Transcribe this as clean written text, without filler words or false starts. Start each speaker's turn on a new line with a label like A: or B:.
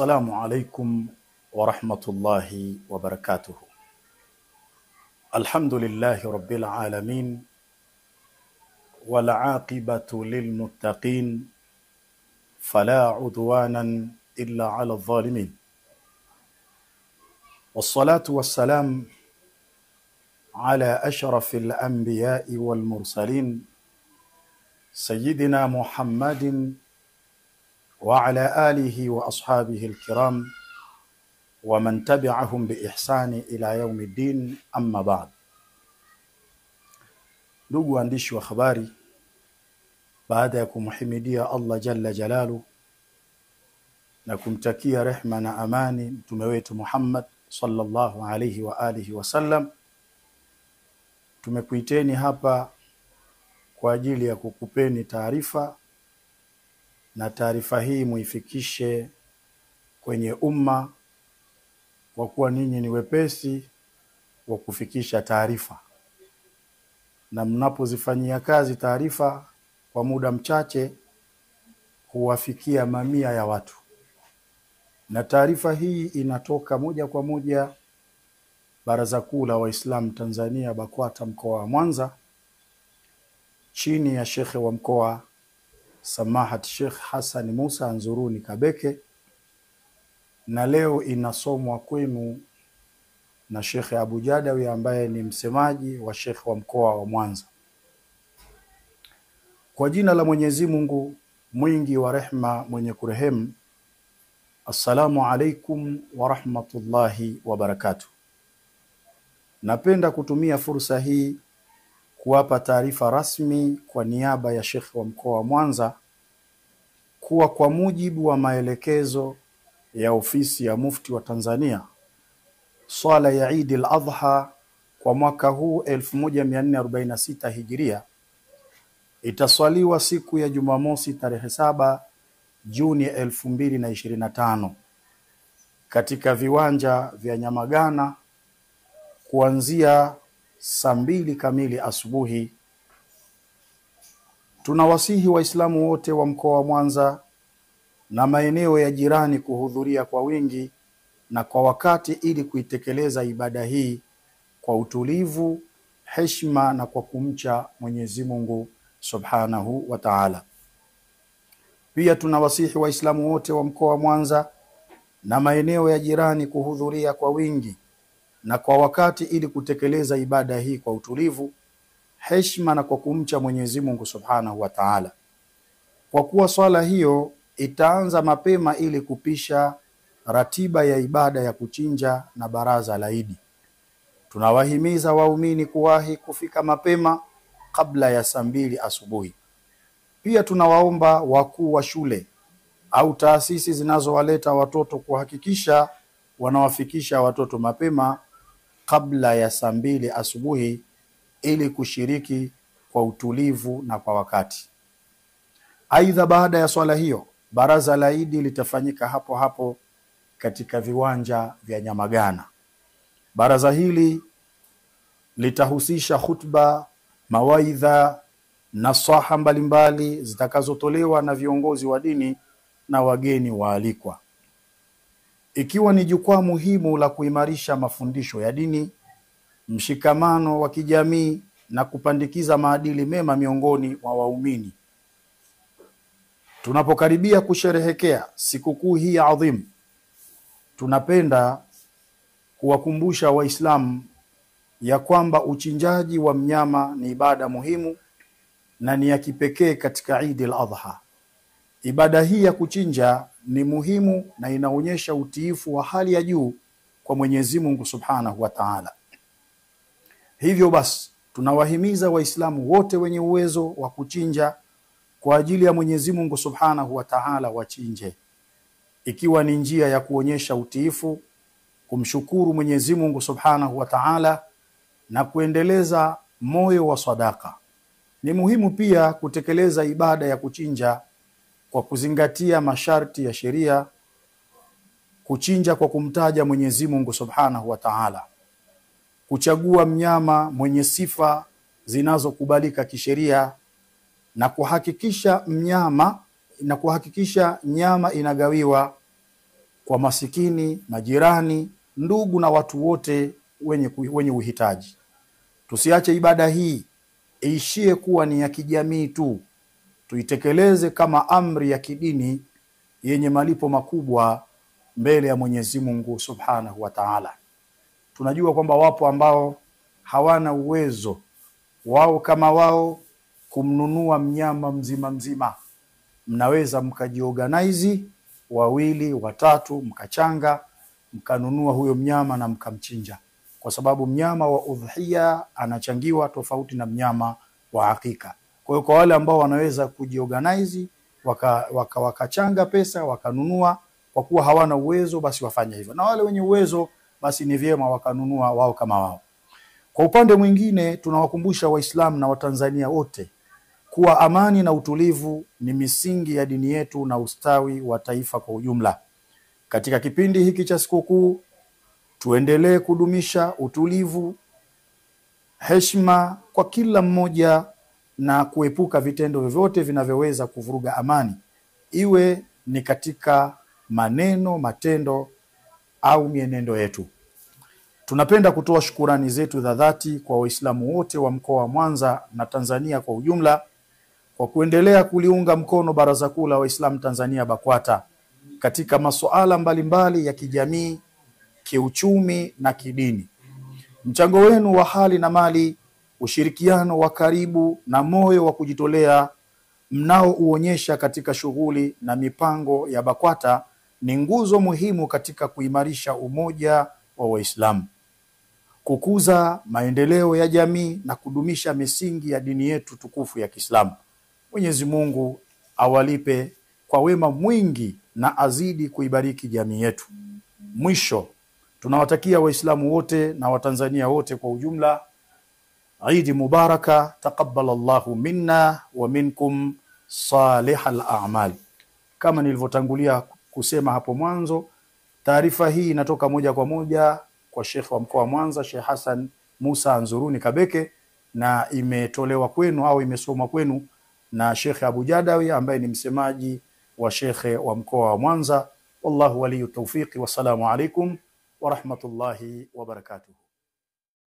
A: السلام عليكم ورحمة الله وبركاته. الحمد لله رب العالمين والعاقبة للمتقين فلا عدوانا إلا على الظالمين، والصلاة والسلام على أشرف الأنبياء والمرسلين سيدنا محمد وعلى آله وأصحابه الكرام ومن تبعهم بإحسان إلى يوم الدين. أما بعد. Ndugu waandishi wa habari, baada ya kumhimidia Allah jalla jalalu na kumtakia rehma na amani mtume wetu Muhammad sallallahu alayhi wa alihi wasallam, tumekuiteni hapa kwa ajili ya kukupeni taarifa, na taarifa hii muifikishe kwenye umma, kwa kuwa ninyi ni wepesi wa kufikisha taarifa, na mnapozifanyia kazi taarifa kwa muda mchache huwafikia mamia ya watu. Na taarifa hii inatoka moja kwa moja Baraza Kuu la Waislamu Tanzania BAKWATA mkoa wa Mwanza, chini ya Shekhe wa mkoa Samahat Sheikh Hassan Musa Anzuruni Kabeke, na leo inasomwa kwenu na Sheikh Abu Jadawi ambaye ni msemaji wa Sheikh wa mkoa wa Mwanza. Kwa jina la Mwenyezi Mungu mwingi wa rehma mwenye kurehemu. Assalamu alaikum wa rahmatullahi wa barakatuh. Napenda kutumia fursa hii kuwapa taarifa rasmi kwa niaba ya Sheikh wa mkoa wa Mwanza kuwa kwa mujibu wa maelekezo ya ofisi ya Mufti wa Tanzania, swala ya Eid al-Adha kwa mwaka huu 1446 Hijiria itaswaliwa siku ya Jumamosi tarehe 7 Juni 2025 katika viwanja vya Nyamagana kuanzia saa 2 kamili asubuhi. Tunawasihi Waislamu wote wa mkoa wa Mwanza na maeneo ya jirani kuhudhuria kwa wingi na kwa wakati ili kuitekeleza ibada hii kwa utulivu, heshima na kwa kumcha Mwenyezi Mungu Subhanahu wa Ta'ala. Pia tunawasihi Waislamu wote wa mkoa wa Mwanza na maeneo ya jirani kuhudhuria kwa wingi na kwa wakati ili kutekeleza ibada hii kwa utulivu, heshima na kwa kumcha Mwenyezi Mungu Subhanahu wa Ta'ala. Kwa kuwa swala hiyo itaanza mapema ili kupisha ratiba ya ibada ya kuchinja na baraza la Eid, tunawahimiza waumini kuwahi kufika mapema kabla ya saa 2 asubuhi. Pia tunawaomba wakuu wa shule au taasisi zinazowaleta watoto kuhakikisha wanawafikisha watoto mapema kabla ya saa 2 asubuhi ili kushiriki kwa utulivu na kwa wakati. Aidha, baada ya swala hiyo baraza la Eid litafanyika hapo hapo katika viwanja vya Nyamagana. Baraza hili litahusisha khutba, mawaidha, nasaha mbalimbali zitakazotolewa na viongozi wa dini na wageni waalikwa, ikiwa ni jukwaa muhimu la kuimarisha mafundisho ya dini, mshikamano wa kijamii na kupandikiza maadili mema miongoni mwa waumini. Tunapokaribia kusherehekea sikukuu hii adhimu, tunapenda kuwakumbusha Waislamu ya kwamba uchinjaji wa mnyama ni ibada muhimu na ni ya kipekee katika Eid al-Adha. Ibada hii ya kuchinja ni muhimu na inaonyesha utiifu wa hali ya juu kwa Mwenyezi Mungu Subhanahu wa Ta'ala. Hivyo basi tunawahimiza Waislamu wote wenye uwezo wa kuchinja kwa ajili ya Mwenyezi Mungu Subhanahu wa Ta'ala wachinje, ikiwa ni njia ya kuonyesha utiifu, kumshukuru Mwenyezi Mungu Subhanahu wa Ta'ala na kuendeleza moyo wa sadaka. Ni muhimu pia kutekeleza ibada ya kuchinja kwa kuzingatia masharti ya sheria, kuchinja kwa kumtaja Mwenyezi Mungu Subhanahu wa Ta'ala, kuchagua mnyama mwenye sifa zinazokubalika kisheria na kuhakikisha nyama inagawiwa kwa masikini, majirani, ndugu na watu wote wenye uhitaji. Tusiache ibada hii iishie kuwa ni ya kijamii tu, tuitekeleze kama amri ya kidini yenye malipo makubwa mbele ya Mwenyezi Mungu Subhanahu wa Ta'ala. Tunajua kwamba wapo ambao hawana uwezo wao kama wao kumnunua mnyama mzima mzima. Mnaweza mkajiorganize wawili, watatu, mkachanga, mkanunua huyo mnyama na mkamchinja. Kwa sababu mnyama wa udhiya anachangiwa tofauti na mnyama wa hakika. Kwa hiyo kwa wale ambao wanaweza kujiorganize wakachanga pesa wakanunua, kwa kuwa hawana uwezo basi wafanye hivyo. Na wale wenye uwezo basi ni vyema wakanunua wao kama wao. Kwa upande mwingine tunawakumbusha Waislamu na Watanzania wote kuwa amani na utulivu ni misingi ya dini yetu na ustawi wa taifa kwa ujumla. Katika kipindi hiki cha sikukuu tuendelee kudumisha utulivu, heshima kwa kila mmoja na kuepuka vitendo vyovyote vinavyoweza kuvuruga amani, iwe ni katika maneno, matendo au mienendo yetu. Tunapenda kutoa shukurani zetu za dhati kwa Waislamu wote wa mkoa wa Mwanza na Tanzania kwa ujumla kwa kuendelea kuliunga mkono Baraza Kuu la Waislamu Tanzania BAKWATA katika masuala mbalimbali ya kijamii, kiuchumi na kidini. Mchango wenu wa hali na mali, ushirikiano wa karibu na moyo wa kujitolea mnaouonyesha katika shughuli na mipango ya BAKWATA ni nguzo muhimu katika kuimarisha umoja wa Waislamu, kukuza maendeleo ya jamii na kudumisha misingi ya dini yetu tukufu ya Kiislamu. Mwenyezi Mungu awalipe kwa wema mwingi na azidi kuibariki jamii yetu. Mwisho, tunawatakia Waislamu wote na Watanzania wote kwa ujumla Eid Mubaraka, taqabbalallahu minna wa minkum salihal a'mal. Kama nilivyotangulia kusema hapo mwanzo, taarifa hii inatoka moja kwa moja kwa Sheikh wa mkoa wa Mwanza, Sheikh Hassan Musa Anzuruni Kabeke, na imetolewa kwenu au imesomwa kwenu na Sheikh Abu Jadawi ambaye ni msemaji wa Sheikh wa mkoa wa Mwanza. Wallahu waliyu tawfiqi, wassalamu alaikum wa rahmatullahi wa barakatuh.